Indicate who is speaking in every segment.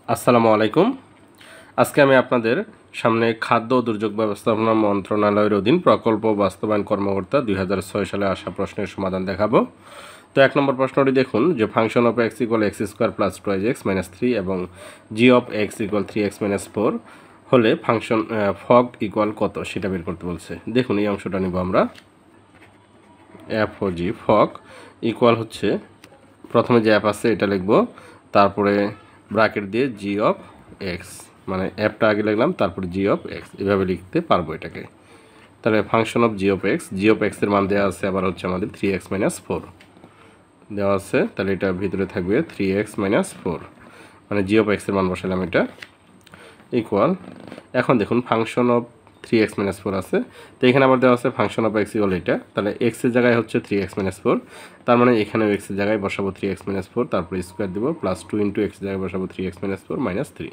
Speaker 1: আসসালামু আলাইকুম। আজকে আমি আপনাদের সামনে খাদ্য ও দুর্যোগ ব্যবস্থাপনা মন্ত্রণালয়ের অধীন প্রকল্প বাস্তবায়ন কর্মকর্তা 2006 সালে আসা প্রশ্নের সমাধান দেখাবো। তো 1 নম্বর প্রশ্নটি দেখুন যে function of x equal x square plus 2x minus 3 এবং g of x equal 3x minus 4 হলে ফাংশন ফগ ইকুয়াল কত সেটা বের করতে বলছে। দেখুন এই অংশটা নিব আমরা। এফ ও জি ফগ ইকুয়াল হচ্ছে প্রথমে যে অ্যাপ আছে এটা লিখব, তারপরে ব্র্যাকেট দিয়ে জি অফ এক্স, মানে অ্যাপটা আগে লিখলাম তারপরে জি অফ এক্স, এভাবে লিখতে পারবো এটাকে। তাহলে ফাংশন অফ জি অফ এক্সের মান দেওয়া আছে, আবার হচ্ছে আমাদের 3x মাইনাস 4 দেওয়া আছে, তাহলে এটা ভিতরে থাকবে 3x মাইনাস 4, মানে জি অফ এক্সের মান বসালাম এটা ইকুয়াল। এখন দেখুন ফাংশন অফ 3x মাইনাস 4 আছে, তো এখানে আবার দেওয়া আছে ফাংশন অফ এক্স ইকুয়াল এটা, তাহলে এক্সের জায়গায় হচ্ছে 3x মাইনাস 4, তার মানে এখানেও এক্সের জায়গায় বসাবো 3x মাইনাস 4, তারপর স্কোয়ার দেবো প্লাস 2 ইন্টু এক্সের জায়গায় বসাবো 3x মাইনাস 4 মাইনাস 3,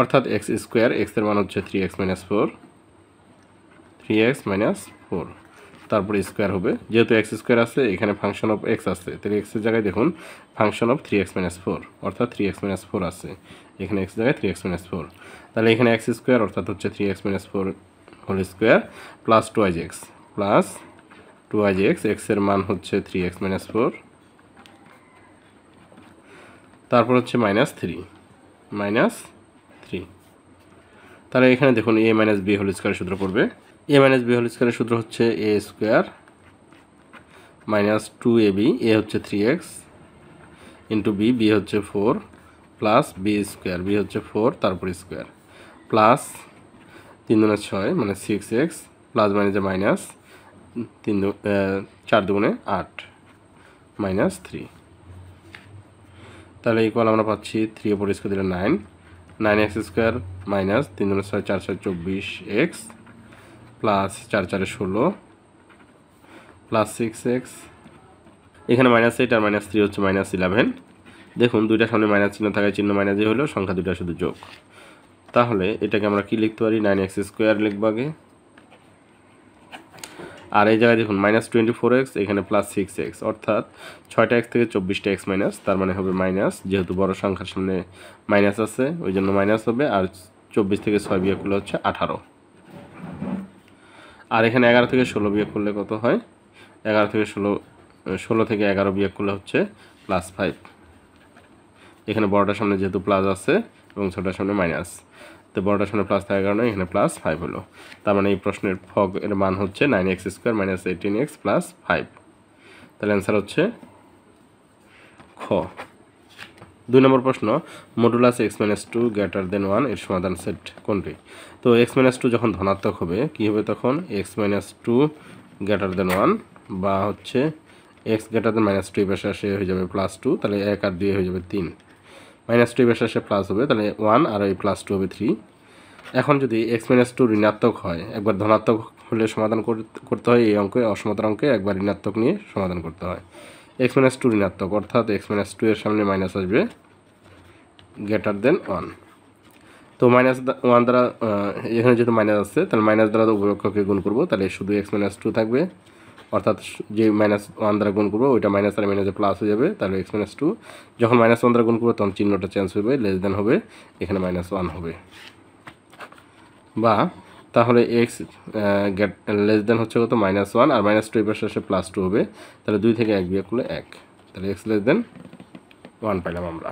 Speaker 1: অর্থাৎ এক্স স্কোয়ার, এক্সের মান হচ্ছে 3x মাইনাস 4, 3x মাইনাস 4, তারপরে স্কোয়ার হবে, যেহেতু এক্স স্কোয়ার আছে এখানে ফাংশন অফ এক্স আছে, তাহলে এক্সের জায়গায় দেখুন ফাংশন অফ 3x মাইনাস 4, অর্থাৎ 3x মাইনাস 4 আছে, এখানে এক্স জায়গায় 3x মাইনাস 4, তাহলে এখানে এক্স স্কোয়ার অর্থাৎ হচ্ছে 3x minus 4 whole square plus 2x plus 2x, এক্সের মান হচ্ছে 3x মাইনাস 4, তারপর হচ্ছে মাইনাস 3, তাহলে এখানে দেখুন a মাইনাস বি হোল স্কোয়ারের সূত্র পড়বে। a মাইনাস বি হোল স্কোয়ারের সূত্র হচ্ছে a square minus 2ab, a হচ্ছে 3x ইন্টু বি, বি হচ্ছে 4 প্লাস বি স্কোয়ার, বি হচ্ছে 4 তারপর স্কোয়ার প্লাস 3 দুগুণে 6 মানে 6x প্লাস মাইনাসে মাইনাস 4 দুগুণে 8 মাইনাস 3, তাহলে ইকুয়াল আমরা পাচ্ছি 3 ওপর স্কোয়ার দিলে 9x স্কোয়ার মাইনাস 3 দুগুণে 6 4 6 24x প্লাস 4 4 16 প্লাস 6x, এখানে মাইনাস 8 আর মাইনাস 3 হচ্ছে মাইনাস 11। দেখুন দুইটা সামনে মাইনাস চিহ্ন থাকায় চিহ্ন মাইনাসই হলো, সংখ্যা দুইটা শুধু যোগ। তাহলে এটাকে আমরা কি লিখতে পারি, 9x স্কোয়ার লিখব আগে, আর এই জায়গায় দেখুন মাইনাস 24x, এখানে প্লাস 6x, অর্থাৎ 6টা x থেকে 24টা x মাইনাস, তার মানে হবে মাইনাস, যেহেতু বড় সংখ্যার সামনে মাইনাস আছে ওই জন্য মাইনাস হবে, আর 24 থেকে 6 বিয়োগ করলে হচ্ছে 18, আর এখানে 11 থেকে 16 বিয়োগ করলে কত হয়, 11 থেকে 16 থেকে 11 বিয়োগ করলে হচ্ছে প্লাস 5, এখানে বড়টার সামনে যেহেতু প্লাস আছে এবং ছোটার সামনে মাইনাস, তো বড়টার সামনে প্লাস থাকার কারণে এখানে প্লাস 5 হলো, তার মানে এই প্রশ্নের ফগ এর মান হচ্ছে 9x square minus 18x plus 5, তাহলে অ্যান্সার হচ্ছে খ। 2 নম্বর প্রশ্ন, modulus x minus 2 greater than 1 এর সমাধান সেট কোনটি? তো x মাইনাস 2 যখন ধনাত্মক হবে কী হবে, তখন x মাইনাস 2 গ্রেটার দেন 1, বা হচ্ছে x গ্রেটার দেন মাইনাস 2 পাশে আসে হয়ে যাবে প্লাস 2, তাহলে 1 আর 2 হয়ে যাবে 3, মাইনাস 2 পাশে আসে প্লাস হবে, তাহলে 1 আর এই প্লাস 2 হবে 3। এখন যদি x মাইনাস 2 ঋণাত্মক হয়, একবার ধনাত্মক হলে সমাধান করতে হয় এই অঙ্কে, অসমতার অঙ্কে একবার ঋণাত্মক নিয়ে সমাধান করতে হয়। x মাইনাস 2 ঋণাত্মক, অর্থাৎ x মাইনাস 2 এর সামনে মাইনাস আসবে গ্রেটার দেন 1, তো মাইনাস 1 দ্বারা এখানে যেহেতু মাইনাস আছে তাহলে মাইনাস দ্বারা উভয়পক্ষকে গুণ করবো, তাহলে শুধু x মাইনাস 2 থাকবে, অর্থাৎ যে মাইনাস 1 দ্বারা গুণ করবো ওইটা মাইনাস আর মাইনাসে প্লাস হয়ে যাবে, তাহলে x মাইনাস 2 যখন মাইনাস 1 দ্বারা গুণ করবো তখন চিহ্নটা চেঞ্জ হবে, লেস দেন হবে, এখানে মাইনাস 1 হবে, বা তাহলে x লেস দেন হচ্ছে কত মাইনাস 1, আর মাইনাস 2 এর পাশে আসে প্লাস 2 হবে, তাহলে 2 থেকে 1 বিয়োগ করলে 1, তাহলে x লেস দেন 1 পাইলাম আমরা।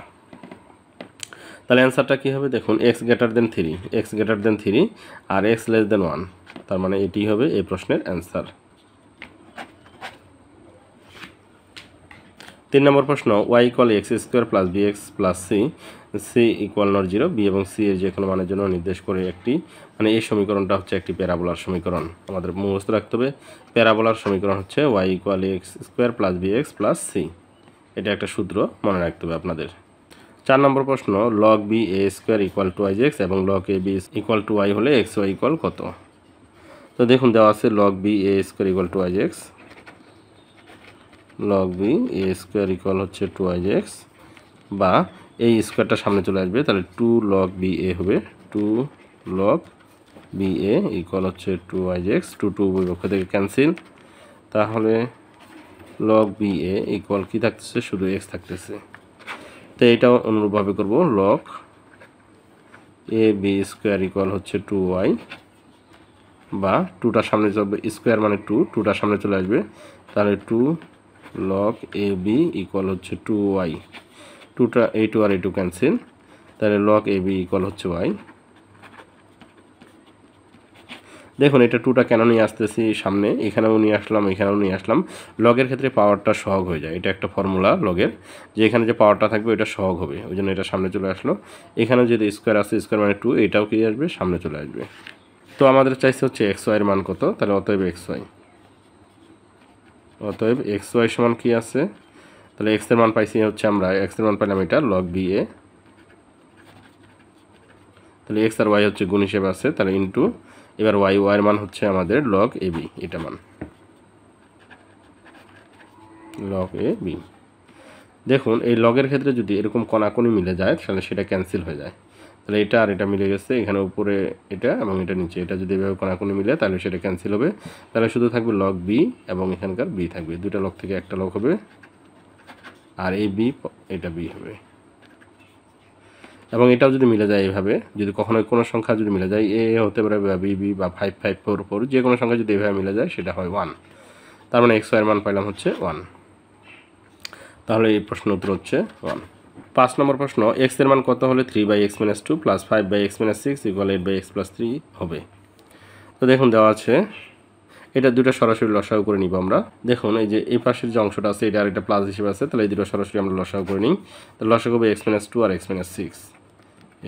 Speaker 1: তাহলে অ্যান্সারটা কী হবে দেখুন, x গ্রেটার দেন 3 আর x লেস দেন 1, তার মানে এটি হবে এই প্রশ্নের অ্যান্সার। 3 নম্বর প্রশ্ন, y equal x square plus bx plus c equal not 0, b এবং c এর যে কোনো মানের জন্য নির্দেশ করে একটি, মানে এই সমীকরণটা হচ্ছে একটি প্যারাবোলার সমীকরণ, আমাদের মুখস্থ রাখতে হবে। প্যারাবোলার সমীকরণ হচ্ছে y equal x square plus bx plus c, এটা একটা সূত্র মনে রাখতে হবে আপনাদের। 4 নম্বর প্রশ্ন, log b a square equal to x এবং log a b equal to y হলে x y ইকুয়াল কত? তো দেখুন দেওয়া আছে log b a square equal to x, log b a square equal হচ্ছে 2x, বা এই স্কোয়ারটা সামনে চলে আসবে, তাহলে 2 log b a হবে, 2 log b a ইকুয়াল হচ্ছে 2x, 2 উভয় পক্ষ থেকে ক্যান্সেল, তাহলে log b a ইকুয়াল কি থাকতেছে, শুধু x থাকতেছে, তো এইটাও অনুরূপভাবে করব, log A B square equal হচ্ছে 2y, বা 2টার সামনে যাবে স্কোয়ার মানে 2টার সামনে চলে আসবে, তাহলে 2 log এ বি ইকুয়াল হচ্ছে 2y। 2টা এই 2 আর এই 2 ক্যান্সেল, তাহলে log এ বি ইকুয়াল হচ্ছে y। দেখুন এটা 2টা কেন নিয়ে আসতেছি সামনে, এখানেও নিয়ে আসলাম, এখানেও নিয়ে আসলাম। লগের ক্ষেত্রে পাওয়ারটা সহগ হয়ে যায়, এটা একটা ফর্মুলা লগের, যে এখানে যে পাওয়ারটা থাকবে এটা সহগ হবে, ওই জন্য এটা সামনে চলে আসলো। এখানে যদি স্কোয়ার আছে, স্কোয়ার মানে 2, এটাও কি আসবে, সামনে চলে আসবে। তো আমাদের চাইছে হচ্ছে এক্স ওয়াইয়ের মান কত, তাহলে অতএব এক্স ওয়াই সমান কি আছে, তাহলে এক্স এর মান পাইছি হচ্ছে, আমরা এক্স এর মান পাইলাম এটা লগ বি এ, তাহলে এক্স আর ওয়াই হচ্ছে গুণ হিসেবে আছে, তাহলে ইন্টু এবার ওয়াইয়ের মান হচ্ছে আমাদের লগ এ বি, এটা মান লগ এ বি। দেখুন এই লগের ক্ষেত্রে যদি এরকম কোণাকুণি মিলে যায় তাহলে সেটা ক্যান্সেল হয়ে যায়, তাহলে এটা আর এটা মিলে গেছে, এখানে উপরে এটা এবং এটা নিচে, এটা যদি এভাবে কোণাকুণি মিলে তাহলে সেটা ক্যান্সেল হবে, তাহলে শুধু থাকবে লগ বি এবং এখানকার বি থাকবে, দুইটা লগ থেকে একটা লগ হবে, আর এই বি এটা বি হবে। এবং এটাও যদি মিলে যায় এইভাবে, যদি কখনো কোনো সংখ্যা যদি মিলে যায়, এ হতে পারে বা বি বি বা 5 5 4 4, যে কোনো সংখ্যা যদি এইভাবে মিলে যায় সেটা হয় 1, তার মানে এক্স ওয়াইয়ের মান পাইলাম হচ্ছে 1। তাহলে এই প্রশ্ন উত্তর হচ্ছে 1। 5 নম্বর প্রশ্ন, এক্স এর মান কত হলে 3/x-2 + 5/x-6 = 8/x+3 হবে। তো দেখুন দেওয়া আছে, এটা দুটো সরাসরি লসাগু করে নিব আমরা। দেখুন এই যে এই পাশের যে অংশটা আছে এটা আরেকটা প্লাস হিসেবে আছে, তাহলে এই দুটো সরাসরি আমরা লসাগু করে নিই। তো লসাগু হবে x-2 আর x-6,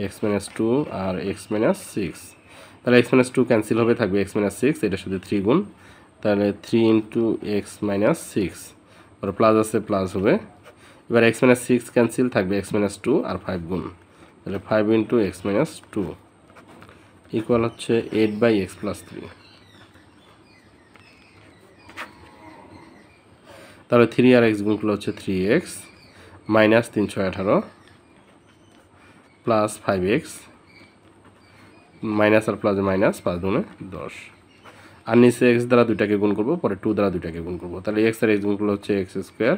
Speaker 1: x-2 আর x-6, তাহলে x-2 ক্যান্সেল হবে, থাকবে x-6, এটার সাথে 3 গুণ, তাহলে 3 × x-6, আর প্লাস আছে প্লাস হবে, এবার x-6 ক্যান্সেল, থাকবে x-2 আর 5 গুণ, তাহলে 5 × x-2 ইকুয়াল হচ্ছে 8/x+3। তাহলে 3 আর x গুণ করলে হচ্ছে 3x minus 318 plus 5x, minus আর প্লাস মাইনাস, 5 দুগুণে 10, আর নিচে x দ্বারা দুইটাকে গুণ করবো, পরে 2 দ্বারা দুইটাকে গুণ করবো, তাহলে x আর x গুণ করলে হচ্ছে x স্কোয়ার,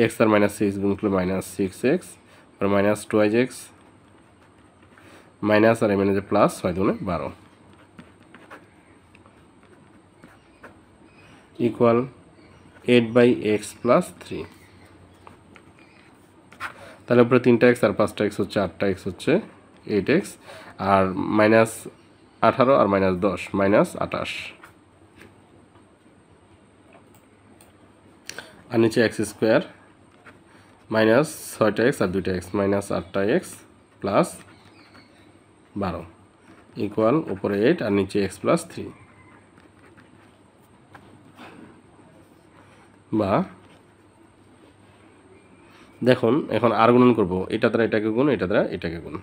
Speaker 1: x আর -6 গুণ করলে -6x, পরে -2x, মাইনাস আর এমএন যে প্লাস, 6 দুগুণে 12 ইকুয়াল 8/x+3। তাহলে উপরে 3টা x আর 5টা x হচ্ছে 8টা x হচ্ছে 8x, আর -18 আর -10 -28, আর নিচে x স্কোয়ার -6টা x আর 2টা x -8টা x প্লাস 12 ইকুয়াল উপরে 8 আর নিচে x+3, বা দেখুন এখন আর গুণন করবো, এটা দ্বারা এটাকে গুণ, এটা দ্বারা এটাকে গুণ,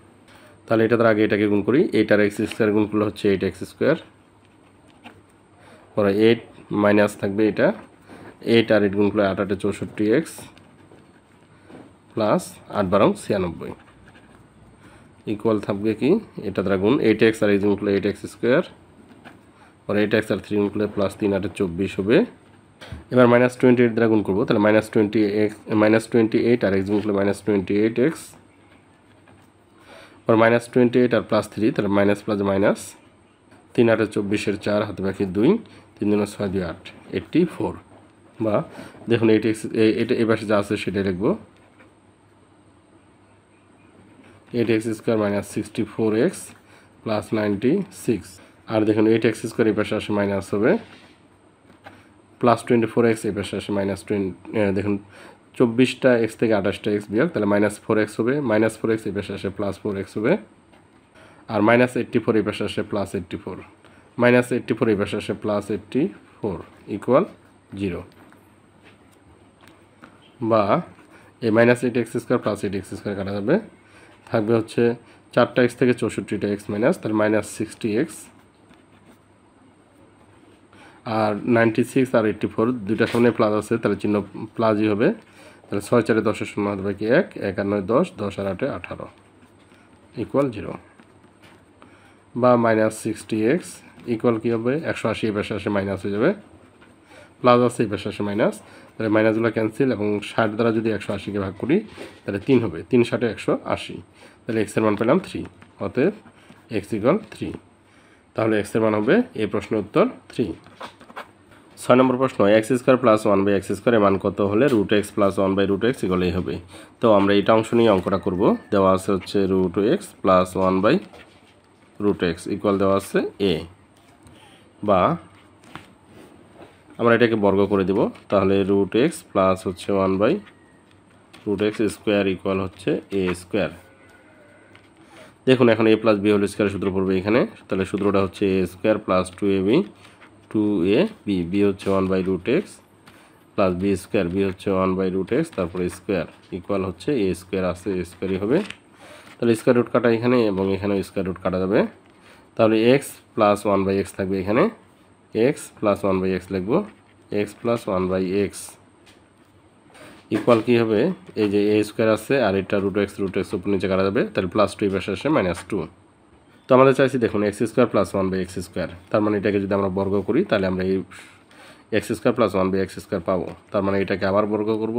Speaker 1: তাহলে এটা দ্বারা আগে এটাকে গুণ করি, 8 আর x স্কোয়ার গুণ করলে হচ্ছে 8x স্কোয়ার, পরে 8 মাইনাস থাকবে এটা, 8 আর 8 গুণ করলে 8 8 64x প্লাস 8 12 96 ইকুয়াল থাকবে কি, এটা দ্বারা গুণ 8x আর x গুণ করলে 8x স্কোয়ার, পরে 8x আর 3 গুণ করলে প্লাস 3 8 24 হবে। এবার -28 দ্বারা গুণ করবো, তাহলে -28 আর x গুণ করলে -28x, পর -28 আর +3, তাহলে মাইনাস প্লাস মাইনাস, 3 8 24 4, হাতে বাকি 2, 3 2 6 2 8 84, বা দেখুন এটা এই পাশে যা আছে সেটাই লিখবো, 8x স্কোয়ার -64x প্লাস 96, আর দেখুন 8x স্কোয়ার এই পাশে আসে মাইনাস হবে, প্লাস 24x এই পাশে আসে -20, দেখুন 24টা x থেকে 28টা x বিয়োগ, তাহলে -4x হবে, -4x এই পাশে আসে +4x হবে, আর -84 এই পাশে আসে +84, -84 এই পাশে আসে +84 ইকুয়াল 0, বা এই -8x square plus 8x square কাটা যাবে, থাকবে হচ্ছে 4টা x থেকে 64টা x মাইনাস, তাহলে -60x, আর 96 আর 84 দুইটার সামনে প্লাস আছে, তাহলে চিহ্ন প্লাসই হবে, তাহলে 6 4 10 শূন্য হাতে বাকি 1, 1 আর 9 10, 10 আর 8 18 ইকুয়াল 0, বা -60x ইকুয়াল কী হবে, 180 এই পাশে আসে মাইনাস হয়ে যাবে, প্লাস আছে এই পাশে আসে মাইনাস, তাহলে মাইনাসগুলো ক্যান্সেল, এবং 60 দ্বারা যদি 180কে ভাগ করি তাহলে 3 হবে, 3 × 60 180, তাহলে x এর মান পেলাম 3, অতএব এক্স ইকুয়াল 3। তাহলে এক্সের মান হবে এই প্রশ্নের উত্তর 3। 6 নম্বর প্রশ্ন, এক্স স্কোয়ার প্লাস 1/x স্কোয়ারের মান কত হলে root x plus 1/√x equal এই হবে। তো আমরা এটা অংশ নিয়ে অঙ্কটা করব। দেওয়া আছে হচ্ছে root x plus 1/√x equal দেওয়া আছে এ, বা আমরা এটাকে বর্গ করে দেব। তাহলে রুট এক্স প্লাস হচ্ছে 1/√x স্কোয়ার ইকুয়াল হচ্ছে এ স্কোয়ার। দেখুন এখন এ প্লাস বি হোল স্কোয়ার সূত্র পড়বে এখানে। তাহলে সূত্রটা হচ্ছে A square plus 2ab 2ab, B হচ্ছে 1/√x plus B square, B হচ্ছে 1/√x তারপরে স্কোয়ার ইকুয়াল হচ্ছে এ স্কোয়ার আছে, এ স্কোয়ারই হবে। তাহলে স্কোয়ার রুট কাটা এখানে এবং এখানেও স্কোয়ার রুট কাটা যাবে। তাহলে এক্স প্লাস 1/x থাকবে এখানে, এক্স প্লাস 1/x লিখবো, এক্স প্লাস 1/x ইকুয়াল কী হবে, এই যে এ স্কোয়ার আছে আর এটা রুট এক্স উপর নিচে কাটা যাবে। তাহলে প্লাস 2 পাশে আসে -2। তো আমাদের চাইছি দেখুন x square plus 1/x square, তার মানে এটাকে যদি আমরা বর্গ করি তাহলে আমরা এই x square plus 1/x square পাবো। তার মানে এটাকে আবার বর্গ করব,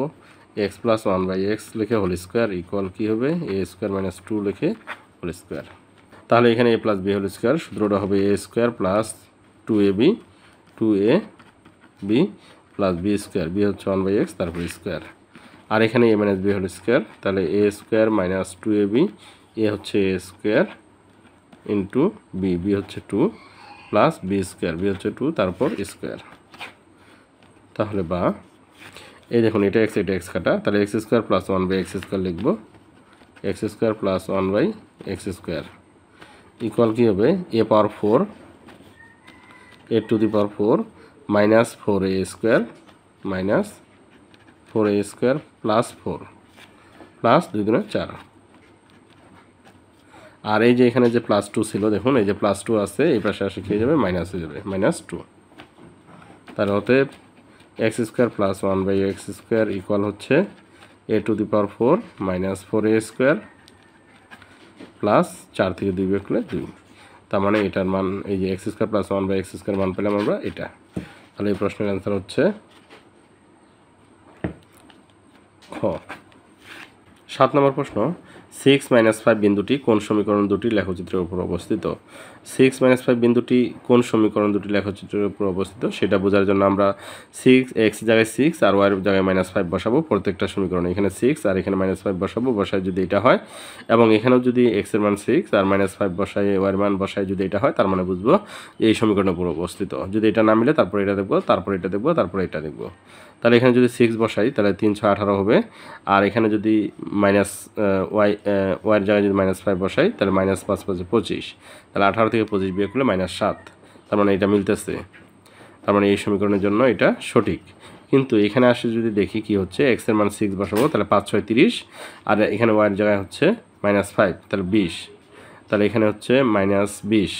Speaker 1: এক্স প্লাস 1/x লিখে হোল স্কোয়ার ইকুয়াল কী হবে, এ স্কোয়ার -2 লিখে হোল স্কোয়ার। তাহলে এখানে A plus B whole square সূত্রটা হবে A square plus 2ab 2ab plus B square, B হচ্ছে 1/x তারপর স্কোয়ার, আর এখানে A minus B whole square. তাহলে A square minus 2ab, A হচ্ছে A square into B, B হচ্ছে 2 plus B square, B হচ্ছে 2 তারপর স্কোয়ার। তাহলে বা এই দেখুন এটা এক্স এটা এক্স কাটা, তাহলে x square plus 1/x square লিখবো, x square plus 1/x square equal কী হবে, A power 4 A to the power 4 minus 4a square minus 4a square plus 4 plus 2 × 4। আর এই যে এখানে যে +2 ছিল দেখুন এই যে +2 আছে, এই পাশে আসে খেয়ে যাবে মাইনাস হয়ে যাবে -2। তার অতএব x square plus 1/x square equal হচ্ছে A to the power 4 minus 4a square plus 4 থেকে 2 বিয়োগ করলে 2। তার মানে এটার মান এই যে x square plus 1/x square মান পেলাম আমরা এটা। তাহলে এই প্রশ্নের অ্যান্সার হচ্ছে খ। 7 নম্বর প্রশ্ন, 6 - 5 বিন্দুটি কোন সমীকরণ দুটি লেখচিত্রের উপর অবস্থিত। 6 - 5 বিন্দুটি কোন সমীকরণ দুটি লেখচিত্রের উপর অবস্থিত সেটা বোঝার জন্য আমরা 6 এক্স জায়গায় 6 আর ওয়াই জায়গায় -5 বসাবো প্রত্যেকটা সমীকরণে। এখানে 6 আর এখানে -5 বসাবো, বসায় যদি এটা হয় এবং এখানেও যদি এক্স এর মান 6 আর -5 বসায় ওয়াই এর মান বসায় যদি এটা হয়, তার মানে বুঝবো যে এই সমীকরণের উপর অবস্থিত। যদি এটা না মিলে তারপর এটা দেখবো, তারপর এটা দেখবো, তারপর এটা দেখবো। তাহলে এখানে যদি 6 বসাই তাহলে 3 6 18 হবে, আর এখানে যদি ওয়াইয়ের জায়গায় যদি -5 বসাই তাহলে -5 5 25, তাহলে 18 থেকে 25 বিয়োগ করলে -7। তার মানে এটা মিলতেছে, তার মানে এই সমীকরণের জন্য এটা সঠিক। কিন্তু এখানে আসে যদি দেখি কি হচ্ছে, এক্স এর মান 6 বসাবো তাহলে 5 6 30, আর এখানে ওয়াইয়ের জায়গায় হচ্ছে -5 তাহলে 20, তাহলে এখানে হচ্ছে -20।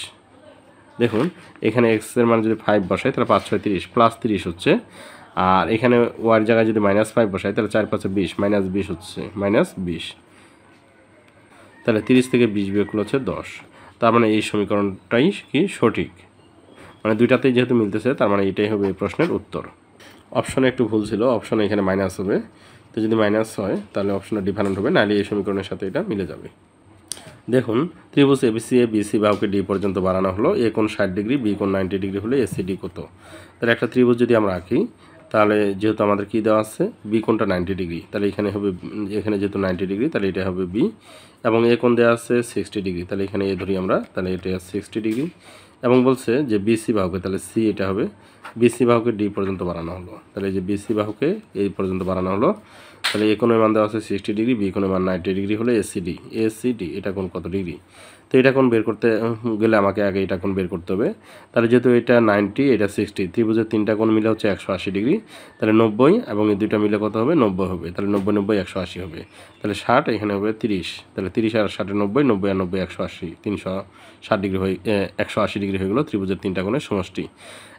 Speaker 1: দেখুন এখানে এক্স এর মান যদি 5 বসাই তাহলে 5 6 30 প্লাস 30 হচ্ছে, আর এখানে ওয়ার জায়গায় যদি -5 বসাই তাহলে 4 5 20 -20 হচ্ছে -20, তাহলে 30 থেকে 20 বিয়োগ করলে হচ্ছে 10। তার মানে এই সমীকরণটাই কি সঠিক, মানে দুইটাতেই যেহেতু মিলতেছে তার মানে এটাই হবে এই প্রশ্নের উত্তর। অপশনে একটু ভুল ছিল, অপশনে এখানে মাইনাস হবে, তো যদি মাইনাস হয় তাহলে অপশনটা ডিফারেন্ট হবে, নাহলে এই সমীকরণের সাথে এটা মিলে যাবে। দেখুন ত্রিভুজ এবিসি এ বিসি বাহুকে ডি পর্যন্ত বাড়ানো হলো, এ কোণ 60 ডিগ্রি বি কোণ 90 ডিগ্রি হলে এসিডি কত। তাহলে একটা ত্রিভুজ যদি আমরা আঁকি তাহলে যেহেতু আমাদের কী দেওয়া আছে বি কোণটা 90 ডিগ্রি, তাহলে এখানে হবে, এখানে যেহেতু 90 ডিগ্রি তাহলে এটা হবে বি, এবং এ কোণ দেওয়া আছে 60 ডিগ্রি, তাহলে এখানে এ ধরি আমরা, তাহলে এটা 60 ডিগ্রি, এবং বলছে যে বিসি বাহুকে, তাহলে সি এটা হবে, বিসি বাহুকে ডি পর্যন্ত বাড়ানো হলো, তাহলে এই যে বিসি বাহুকে এই পর্যন্ত বাড়ানো হলো, তাহলে এ কোণের মান দেওয়া আছে 60 ডিগ্রি, বি কোণের মান 90 ডিগ্রি হলে এসিডি, এসিডি এটা কোণ কত ডিগ্রি। তো এটা কোণ বের করতে গেলে আমাকে আগে এটা কোণ বের করতে হবে। তাহলে যেহেতু এটা 90 এটা 60, ত্রিভুজের তিনটা কোণ মিলে হচ্ছে 180 ডিগ্রি, তাহলে 90 এবং এই দুইটা মিলে কত হবে 90 হবে, তাহলে 90 90 180 হবে, তাহলে 60 এখানে হবে 30, তাহলে 30 আর 60 90, 90 আর 90 180, 360 ডিগ্রি হয়ে 180 ডিগ্রি হয়ে গেলো ত্রিভুজের তিনটা কোণের সমষ্টি।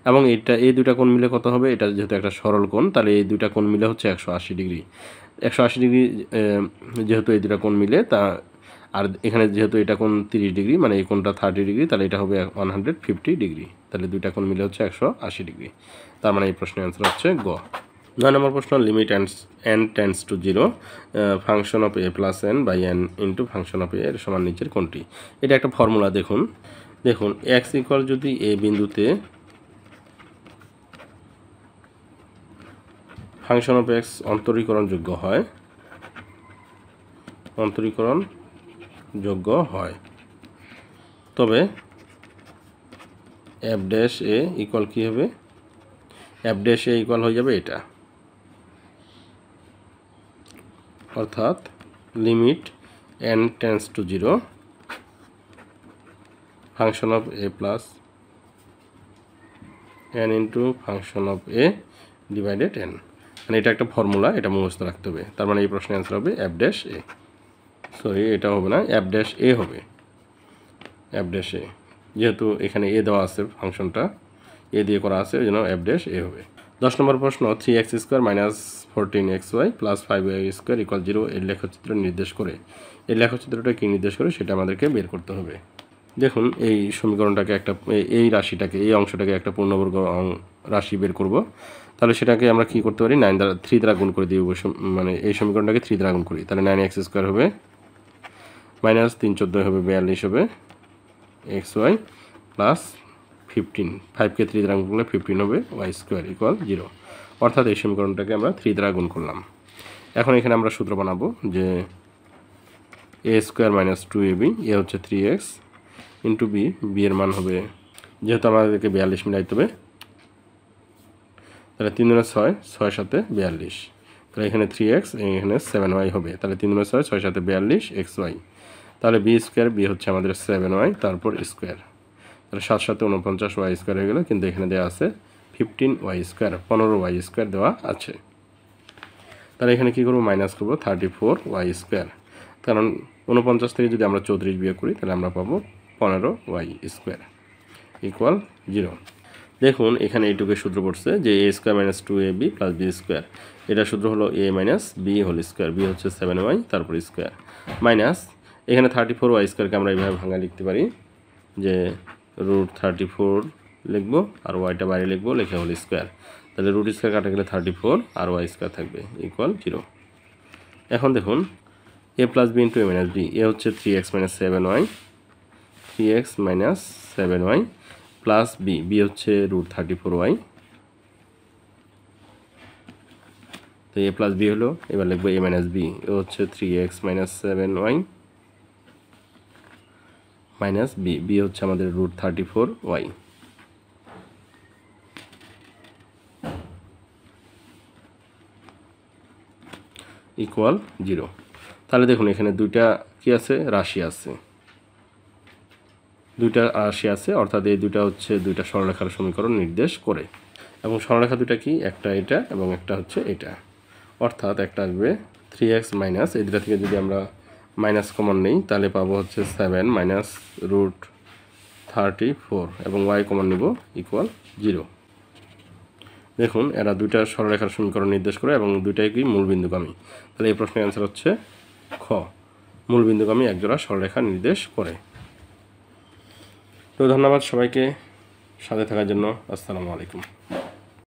Speaker 1: এবং এটা এই দুইটা কোণ মিলে কত হবে, এটা যেহেতু একটা সরল কোণ তাহলে এই দুইটা কোণ মিলে হচ্ছে 180 ডিগ্রি। 180 ডিগ্রি যেহেতু এই দুইটা কোণ মিলে তা, আর এখানে যেহেতু এটা কোণ 30 ডিগ্রি মানে এই কোণটা 30 ডিগ্রি, তাহলে এটা হবে 150 ডিগ্রি, তাহলে দুইটা কোণ মিলে হচ্ছে 180 ডিগ্রি। তার মানে এই প্রশ্নের অ্যান্সার হচ্ছে গ, 9 নম্বর প্রশ্ন limit n tends to 0 function of a plus n by n into function of a এর সমান নিচের কোনটি। এটা একটা ফর্মুলা। দেখুন x ইকুয়াল যদি a বিন্দুতে ফাংশন অফ x অন্তরীকরণযোগ্য হয় তবে f ড্যাশ a ইকুয়াল কী হবে, f ড্যাশ a ইকুয়াল হয়ে যাবে এটা, অর্থাৎ limit n tends to 0 function of a plus n into function of a divided n। মানে এটা একটা ফর্মুলা, এটা মুখস্থ রাখতে হবে। তার মানে এই প্রশ্নের অ্যান্সার হবে f ড্যাশ a, সরি এটা হবে না, f ড্যাশ a হবে, f ড্যাশ a, যেহেতু এখানে a দেওয়া আছে, ফাংশনটা a দিয়ে করা আছে, ওই জন্য f ড্যাশ a হবে। 10 নম্বর প্রশ্ন 3x square minus 14xy plus 5y square equal 0 এর লেখচিত্র নির্দেশ করে। এই লেখচিত্রটা কী নির্দেশ করে সেটা আমাদেরকে বের করতে হবে। দেখুন এই সমীকরণটাকে এই রাশিটাকে, এই অংশটাকে একটা পূর্ণবর্গ রাশি বের করব। তাহলে সেটাকে আমরা কী করতে পারি, 3 দ্বারা গুণ করে দিই। মানে এই সমীকরণটাকে 3 দ্বারা গুণ করি, তাহলে 9x স্কোয়ার হবে মাইনাস 3 14 হবে 42 হবে xy প্লাস 15, 5কে 3 দ্বারা গুণ করলে 15 হবে y স্কোয়ার ইকুয়াল 0। অর্থাৎ এই সমীকরণটাকে আমরা 3 দ্বারা গুণ করলাম। এখন এখানে আমরা সূত্র বানাবো যে a square minus 2ab, A হচ্ছে 3x ইন্টু বি, বি এর মান হবে, যেহেতু আমাদেরকে 42 মিলাইতে হবে, তাহলে 3 দুগুণে 6, 6 সাথে 42, তাহলে এখানে 3x, এখানে 7y হবে, তাহলে 3 দুগুণে 6, 6 সাথে 42 xy, তাহলে বি স্কোয়ার, বি হচ্ছে আমাদের 7y তারপর স্কোয়ার, তাহলে 7 সাথে 49 y স্কোয়ার হয়ে গেল, কিন্তু এখানে দেওয়া আছে 15y স্কোয়ার, 15y স্কোয়ার দেওয়া আছে। তাহলে এখানে কী করবো, মাইনাস করবো 34y স্কোয়ার, কারণ 49 থেকে যদি আমরা 34 বিয়োগ করি তাহলে আমরা পাবো 15y স্কোয়ার ইকুয়াল 0। দেখুন এখানে এইটুকু সূত্র পড়ছে যে a square minus 2ab plus b square, এটা সূত্র হলো a minus b whole square, b হচ্ছে 7y তারপর স্কোয়ার, মাইনাস এখানে 34y স্কোয়ারকে আমরা এইভাবে ভাঙা লিখতে পারি যে √34 লিখবো আর ওয়াইটা বাইরে লিখবো, লিখে হোল স্কোয়ার, তাহলে রুট স্কোয়ার কাটা গেলে 34 আর y স্কোয়ার থাকবে ইকুয়াল 0। এখন দেখুন a plus b into a minus b, এ হচ্ছে 3x minus 7y plus B, B হচ্ছে √34y, তো a প্লাস b হলো, এবার লিখবো a মাইনাস b, এ হচ্ছে 3x minus 7y minus B, B হচ্ছে আমাদের √34y ইকুয়াল 0। তাহলে দেখুন এখানে দুইটা কি আছে, রাশি আছে, দুইটা রাশি আছে, অর্থাৎ এই দুইটা হচ্ছে দুইটা সরলরেখার সমীকরণ নির্দেশ করে, এবং সরলরেখা দুইটা কি, একটা এটা এবং একটা হচ্ছে এটা, অর্থাৎ একটা আসবে 3x মাইনাস, এই দুটা থেকে যদি আমরা মাইনাস কমন নেই তাহলে পাবো হচ্ছে 7 মাইনাস √34 এবং y কমন নিব ইকুয়াল 0। দেখুন এরা দুইটা সরলরেখার সমীকরণ নির্দেশ করে এবং দুইটাই কি মূলবিন্দুগামী, তাহলে এই প্রশ্নের অ্যান্সার হচ্ছে খ, মূলবিন্দুগামী একজোড়া সরলরেখা নির্দেশ করে। তো ধন্যবাদ সবাইকে সাথে থাকার জন্য, আসসালামু আলাইকুম।